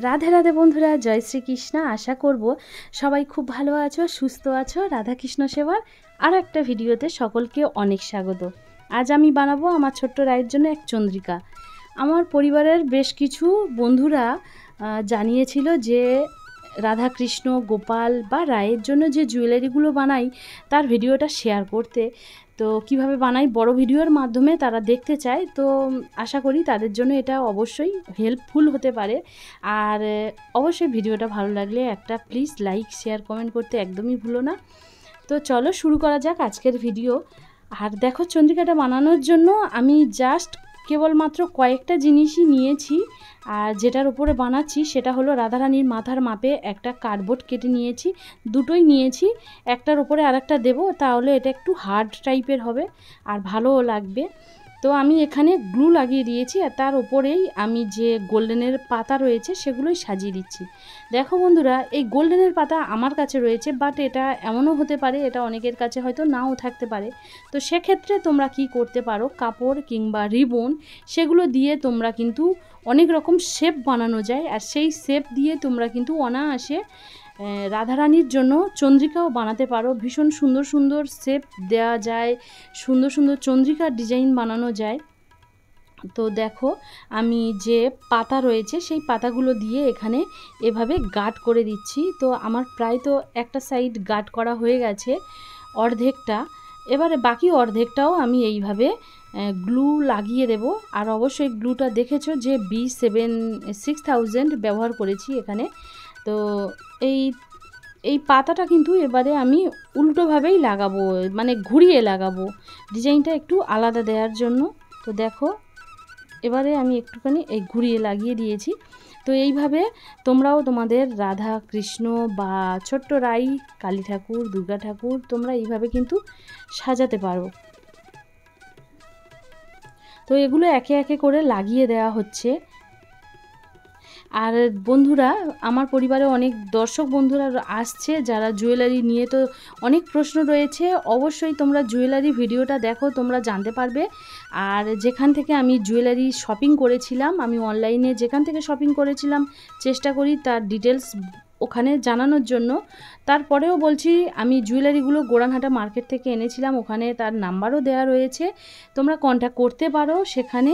রাধে রাধে বন্ধুরা, জয় শ্রীকৃষ্ণ। আশা করব সবাই খুব ভালো আছো, সুস্থ আছো। রাধাকৃষ্ণ সেবার আর একটা ভিডিওতে সকলকে অনেক স্বাগত। আজ আমি বানাবো আমার ছোট্ট রায়ের জন্য এক চন্দ্রিকা। আমার পরিবারের বেশ কিছু বন্ধুরা জানিয়েছিল যে রাধাকৃষ্ণ, গোপাল বা রায়ের জন্য যে জুয়েলারিগুলো বানাই তার ভিডিওটা শেয়ার করতে। তো কিভাবে বানাই বড় ভিডিওর মাধ্যমে তারা দেখতে চায়। তো আশা করি তাদের জন্য এটা অবশ্যই হেল্পফুল হতে পারে। আর অবশ্যই ভিডিওটা ভালো লাগলে একটা প্লিজ লাইক, শেয়ার, কমেন্ট করতে একদমই ভুলো না। তো চলো শুরু করা যাক আজকের ভিডিও। আর দেখো, চন্দ্রিকাটা বানানোর জন্য আমি জাস্ট কেবলমাত্র কয়েকটা জিনিসই নিয়েছি। আর যেটার উপরে বানাচ্ছি সেটা হলো রাধারানীর মাথার মাপে একটা কার্ডবোর্ড কেটে নিয়েছি, দুটোই নিয়েছি। একটার উপরে আরেকটা দেবো, তাহলে এটা একটু হার্ড টাইপের হবে আর ভালোও লাগবে। তো আমি এখানে গ্লু লাগিয়ে দিয়েছি আর তার উপরেই আমি যে গোল্ডেনের পাতা রয়েছে সেগুলোই সাজিয়ে দিচ্ছি। দেখো বন্ধুরা, এই গোল্ডেনের পাতা আমার কাছে রয়েছে, বাট এটা এমনও হতে পারে এটা অনেকের কাছে হয়তো নাও থাকতে পারে। তো সেক্ষেত্রে তোমরা কি করতে পারো, কাপড় কিংবা রিবন সেগুলো দিয়ে তোমরা কিন্তু অনেক রকম শেপ বানানো যায়। আর সেই শেপ দিয়ে তোমরা কিন্তু অনায়াসে রাধারানীর জন্য চন্দ্রিকাও বানাতে পারো। ভীষণ সুন্দর সুন্দর শেপ দেওয়া যায়, সুন্দর সুন্দর চন্দ্রিকার ডিজাইন বানানো যায়। তো দেখো, আমি যে পাতা রয়েছে সেই পাতাগুলো দিয়ে এখানে এভাবে গার্ড করে দিচ্ছি। তো আমার প্রায় তো একটা সাইড গার্ড করা হয়ে গেছে, অর্ধেকটা। এবারে বাকি অর্ধেকটাও আমি এইভাবে গ্লু লাগিয়ে দেব। আর অবশ্যই গ্লুটা দেখেছো যে B6000 ব্যবহার করেছি এখানে। তো এই পাতাটা কিন্তু এবারে আমি উল্টোভাবেই লাগাবো, মানে ঘুরিয়ে লাগাবো, ডিজাইনটা একটু আলাদা দেওয়ার জন্য। তো দেখো, এবারে আমি একটুখানি এই ঘুরিয়ে লাগিয়ে দিয়েছি। তো এইভাবে তোমরাও তোমাদের রাধা কৃষ্ণ বা ছোট্ট রাই, কালী ঠাকুর, দুর্গা ঠাকুর তোমরা এইভাবে কিন্তু সাজাতে পারো। তো এগুলো একে একে করে লাগিয়ে দেওয়া হচ্ছে। আর বন্ধুরা, আমার পরিবারে অনেক দর্শক বন্ধুরা আসছে যারা জুয়েলারি নিয়ে তো অনেক প্রশ্ন রয়েছে। অবশ্যই তোমরা জুয়েলারি ভিডিওটা দেখো, তোমরা জানতে পারবে। আর যেখান থেকে আমি জুয়েলারি শপিং করেছিলাম, আমি অনলাইনে যেখান থেকে শপিং করেছিলাম চেষ্টা করি তার ডিটেলস ওখানে জানানোর জন্য। তারপরেও বলছি, আমি জুয়েলারিগুলো গোরানহাটা মার্কেট থেকে এনেছিলাম, ওখানে তার নাম্বারও দেওয়া রয়েছে, তোমরা কন্ট্যাক্ট করতে পারো সেখানে।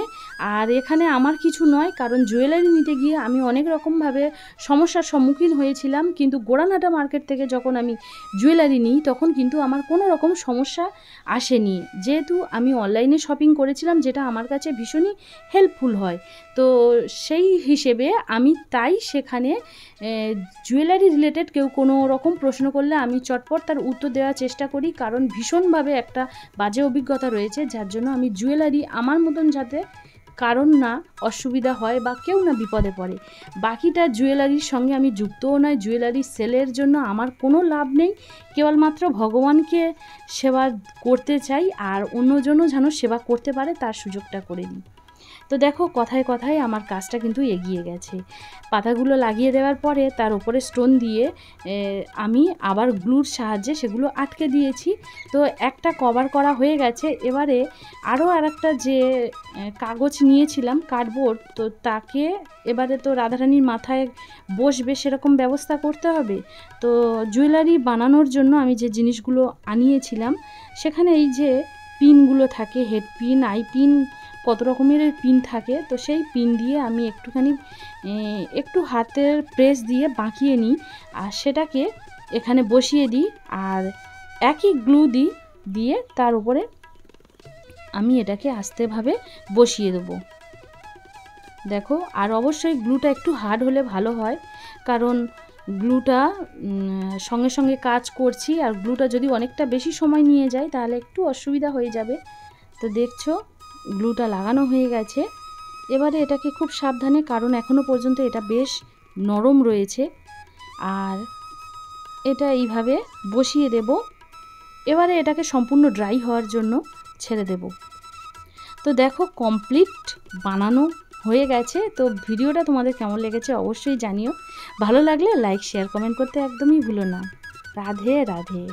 আর এখানে আমার কিছু নয়, কারণ জুয়েলারি নিতে গিয়ে আমি অনেক রকমভাবে সমস্যার সম্মুখীন হয়েছিলাম, কিন্তু গোরানহাটা মার্কেট থেকে যখন আমি জুয়েলারি নিই তখন কিন্তু আমার কোনো রকম সমস্যা আসেনি, যেহেতু আমি অনলাইনে শপিং করেছিলাম, যেটা আমার কাছে ভীষণই হেল্পফুল হয়। তো সেই হিসেবে আমি তাই সেখানে জুয়েলারি রিলেটেড কেউ কোনো রকম প্রশ্ন করলে আমি চটপট তার উত্তর দেওয়ার চেষ্টা করি, কারণ ভীষণভাবে একটা বাজে অভিজ্ঞতা রয়েছে, যার জন্য আমি জুয়েলারি আমার মতন যাতে কারণ না অসুবিধা হয় বা কেউ না বিপদে পড়ে। বাকিটা জুয়েলারির সঙ্গে আমি যুক্তও নয়, জুয়েলারি সেলের জন্য আমার কোনো লাভ নেই, কেবলমাত্র ভগবানকে সেবা করতে চাই আর অন্যজনও যেন সেবা করতে পারে তার সুযোগটা করে দিই। তো দেখো, কথায় কথায় আমার কাজটা কিন্তু এগিয়ে গেছে। পাতাগুলো লাগিয়ে দেওয়ার পরে তার উপরে স্টোন দিয়ে আমি আবার গ্লুর সাহায্যে সেগুলো আটকে দিয়েছি। তো একটা কভার করা হয়ে গেছে। এবারে আরও আরেকটা যে কাগজ নিয়েছিলাম, কার্ডবোর্ড, তো তাকে এবারে তো রাধারানীর মাথায় বসবে সেরকম ব্যবস্থা করতে হবে। তো জুয়েলারি বানানোর জন্য আমি যে জিনিসগুলো আনিয়েছিলাম সেখানে এই যে পিনগুলো থাকে, হেড পিন, আই পিন, কত রকমের পিন থাকে। তো সেই পিন দিয়ে আমি একটু হাতের প্রেস দিয়ে বাঁকিয়ে নিই আর সেটাকে এখানে বসিয়ে দিই। আর একই গ্লু দিয়ে তার উপরে আমি এটাকে আস্তেভাবে বসিয়ে দেবো। দেখো, আর অবশ্যই গ্লুটা একটু হার্ড হলে ভালো হয়, কারণ গ্লুটা সঙ্গে সঙ্গে কাজ করছি, আর গ্লুটা যদি অনেকটা বেশি সময় নিয়ে যায় তাহলে একটু অসুবিধা হয়ে যাবে। তো দেখছো, গ্লুটা লাগানো হয়ে গেছে। এবারে এটাকে খুব সাবধানে, কারণ এখনও পর্যন্ত এটা বেশ নরম রয়েছে, আর এটা এইভাবে বসিয়ে দেব। এবারে এটাকে সম্পূর্ণ ড্রাই হওয়ার জন্য ছেড়ে দেব। তো দেখো, কমপ্লিট বানানো হয়ে গেছে। তো ভিডিওটা তোমাদের কেমন লেগেছে অবশ্যই জানিও। ভালো লাগলে লাইক, শেয়ার, কমেন্ট করতে একদমই ভুলো না। রাধে রাধে।